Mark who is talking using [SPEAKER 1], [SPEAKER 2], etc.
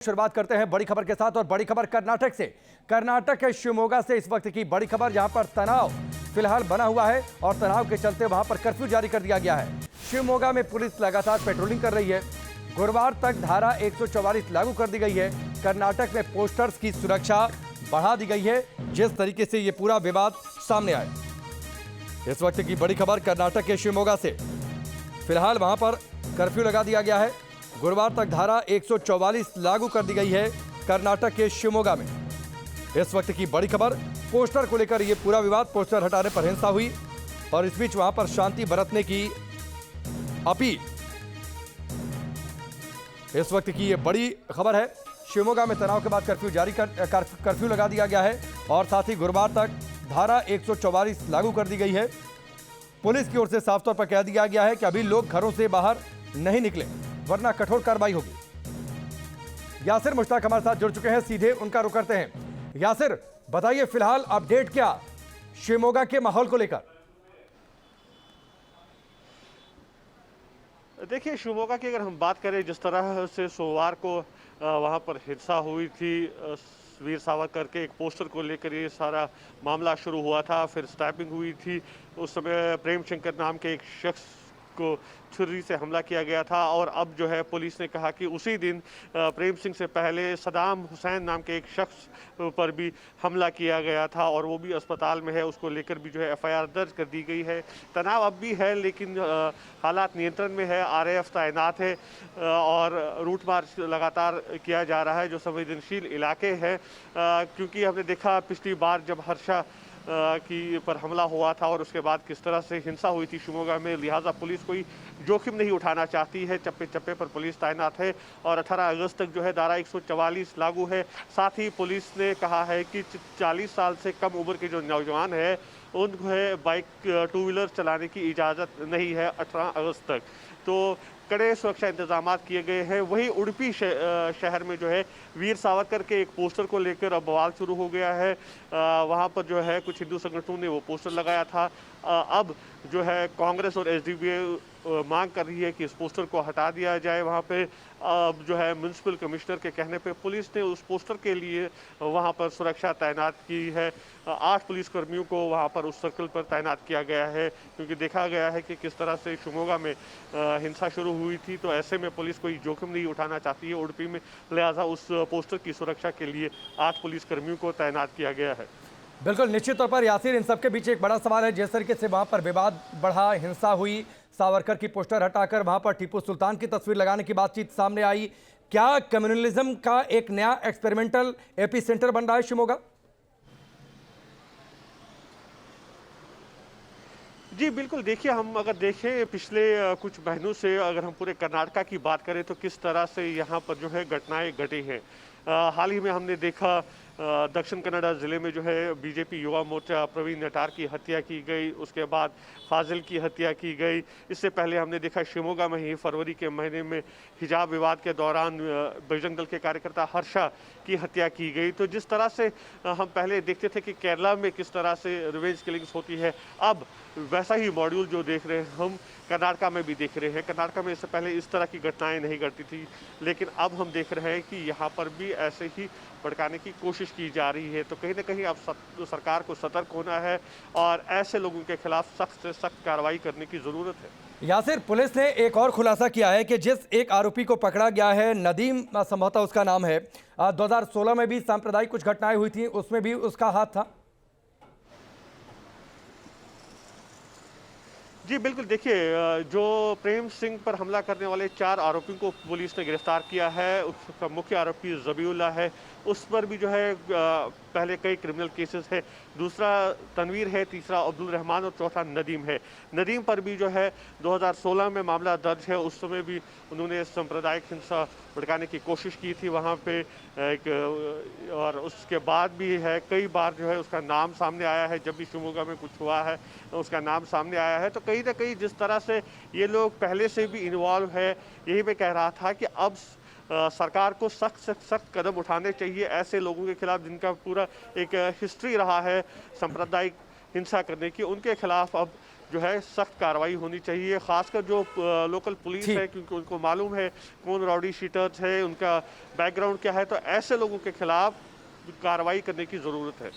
[SPEAKER 1] शुरुआत करते हैं बड़ी खबर के साथ और बड़ी खबर कर्नाटक से। कर्नाटक के शिवमोगा से इस वक्त की बड़ी खबर, जहां पर तनाव फिलहाल बना हुआ है और तनाव के चलते वहां पर कर्फ्यू जारी कर दिया गया है। शिवमोगा में पुलिस लगातार पेट्रोलिंग कर रही है। गुरुवार तक धारा 144 लागू कर दी गई है। कर्नाटक में पोस्टर्स की सुरक्षा बढ़ा दी गई है। जिस तरीके से ये पूरा विवाद सामने आया, इस वक्त की बड़ी खबर कर्नाटक के शिवमोगा से। फिलहाल वहां पर कर्फ्यू लगा दिया गया है। गुरुवार तक धारा 144 लागू कर दी गई है कर्नाटक के शिवमोगा में। इस वक्त की बड़ी खबर, पोस्टर को लेकर यह पूरा विवाद, पोस्टर हटाने पर हिंसा हुई और इस बीच वहां पर शांति बरतने की अपील। इस वक्त की यह बड़ी खबर है। शिवमोगा में तनाव के बाद कर्फ्यू लगा दिया गया है और साथ ही गुरुवार तक धारा 144 लागू कर दी गई है। पुलिस की ओर से साफ तौर पर कह दिया गया है कि अभी लोग घरों से बाहर नहीं निकले, वरना कठोर कार्रवाई होगी। यासिर मुश्ताक हमारे साथ जुड़ चुके हैं, सीधे उनका रुख करते हैं। यासिर, बताइए फिलहाल अपडेट क्या शिवमोगा के माहौल को लेकर?
[SPEAKER 2] देखिए, शिवमोगा की अगर हम बात करें, जिस तरह से सोमवार को वहां पर हिंसा हुई थी, वीर सावरकर के एक पोस्टर को लेकर ये सारा मामला शुरू हुआ था, फिर स्टैपिंग हुई थी। उस समय प्रेम शंकर नाम के एक शख्स को छुरी से हमला किया गया था और अब जो है पुलिस ने कहा कि उसी दिन प्रेम सिंह से पहले सदाम हुसैन नाम के एक शख्स पर भी हमला किया गया था और वो भी अस्पताल में है। उसको लेकर भी जो है एफआईआर दर्ज कर दी गई है। तनाव अब भी है, लेकिन हालात नियंत्रण में है। आरएएफ तैनात है और रूट मार्च लगातार किया जा रहा है जो संवेदनशील इलाके हैं, क्योंकि हमने देखा पिछली बार जब हर्षा की पर हमला हुआ था और उसके बाद किस तरह से हिंसा हुई थी शिवमोगा में, लिहाजा पुलिस कोई जोखिम नहीं उठाना चाहती है। चप्पे चप्पे पर पुलिस तैनात है और 18 अगस्त तक जो है धारा 144 लागू है। साथ ही पुलिस ने कहा है कि 40 साल से कम उम्र के जो नौजवान है उनको है बाइक टू व्हीलर चलाने की इजाज़त नहीं है 18 अगस्त तक। तो कड़े सुरक्षा इंतजाम किए गए हैं। वही उडुपी शहर में जो है वीर सावरकर के एक पोस्टर को लेकर अब बवाल शुरू हो गया है। वहां पर जो है कुछ हिंदू संगठनों ने वो पोस्टर लगाया था। अब जो है कांग्रेस और एसडीपीआई मांग कर रही है कि इस पोस्टर को हटा दिया जाए। वहां पे अब जो है म्युनिसिपल कमिश्नर के कहने पे पुलिस ने उस पोस्टर के लिए वहां पर सुरक्षा तैनात की है। 8 पुलिसकर्मियों को वहां पर उस सर्कल पर तैनात किया गया है, क्योंकि देखा गया है कि किस तरह से शिवमोगा में हिंसा शुरू हुई थी। तो ऐसे में पुलिस कोई जोखिम नहीं उठाना चाहती है उडुपी में, लिहाजा उस पोस्टर की सुरक्षा के लिए 8 पुलिसकर्मियों को तैनात किया गया है।
[SPEAKER 1] बिल्कुल, निश्चित तौर पर यासिर, इन सबके बीच एक बड़ा सवाल है। जिस तरीके से वहां पर विवाद बढ़ा, हिंसा हुई, सावरकर की पोस्टर हटाकर वहां पर टीपू सुल्तान की तस्वीर लगाने की बातचीत सामने आई, क्या कम्युनलिज्म का एक नया एक्सपेरिमेंटल एपी सेंटर बन रहा है शिवमोगा?
[SPEAKER 2] जी बिल्कुल, देखिए, हम अगर देखें पिछले कुछ महीनों से, अगर हम पूरे कर्नाटका की बात करें तो किस तरह से यहाँ पर जो है घटनाएं घटी हैं। हाल ही में हमने देखा दक्षिण कन्नड़ा जिले में जो है बीजेपी युवा मोर्चा प्रवीण नटार की हत्या की गई, उसके बाद फाजिल की हत्या की गई। इससे पहले हमने देखा शिवमोगा में ही फरवरी के महीने में हिजाब विवाद के दौरान बजरंग दल के कार्यकर्ता हर्षा की हत्या की गई। तो जिस तरह से हम पहले देखते थे कि केरला में किस तरह से रिवेंज किलिंग्स होती है, अब वैसा ही मॉड्यूल जो देख रहे हैं हम कर्नाटका में भी देख रहे हैं। कर्नाटका में इससे पहले इस तरह की घटनाएं नहीं घटती थी, लेकिन अब हम देख रहे हैं कि यहाँ पर भी ऐसे ही भड़काने की कोशिश की जा रही है। तो कहीं ना कहीं अब सरकार को सतर्क होना है और ऐसे लोगों के खिलाफ सख्त से सख्त कार्रवाई करने की जरूरत है।
[SPEAKER 1] यासिर, पुलिस ने एक और खुलासा किया है कि जिस एक आरोपी को पकड़ा गया है, नदीम संभवतः उसका नाम है, 2016 में भी सांप्रदायिक कुछ घटनाएं हुई थी, उसमें भी उसका हाथ था।
[SPEAKER 2] जी बिल्कुल, देखिए, जो प्रेम सिंह पर हमला करने वाले 4 आरोपियों को पुलिस ने गिरफ्तार किया है। उसका मुख्य आरोपी जबीउल्ला है, उस पर भी जो है पहले कई क्रिमिनल केसेस है। दूसरा तनवीर है, तीसरा अब्दुल रहमान और चौथा नदीम है। नदीम पर भी जो है 2016 में मामला दर्ज है। उस समय भी उन्होंने सांप्रदायिक हिंसा भड़काने की कोशिश की थी वहाँ पे और उसके बाद भी है कई बार जो है उसका नाम सामने आया है। जब भी शिवमोगा में कुछ हुआ है उसका नाम सामने आया है। तो कहीं ना कहीं जिस तरह से ये लोग पहले से भी इन्वॉल्व है, यही मैं कह रहा था कि अब सरकार को सख्त से सख्त कदम उठाने चाहिए ऐसे लोगों के खिलाफ जिनका पूरा एक हिस्ट्री रहा है सांप्रदायिक हिंसा करने की। उनके खिलाफ अब जो है सख्त कार्रवाई होनी चाहिए, खासकर जो लोकल पुलिस
[SPEAKER 1] ठीक।
[SPEAKER 2] है, क्योंकि उनको मालूम है कौन रॉडी शीटर्स है, उनका बैकग्राउंड क्या है, तो ऐसे लोगों के खिलाफ कार्रवाई करने की ज़रूरत है।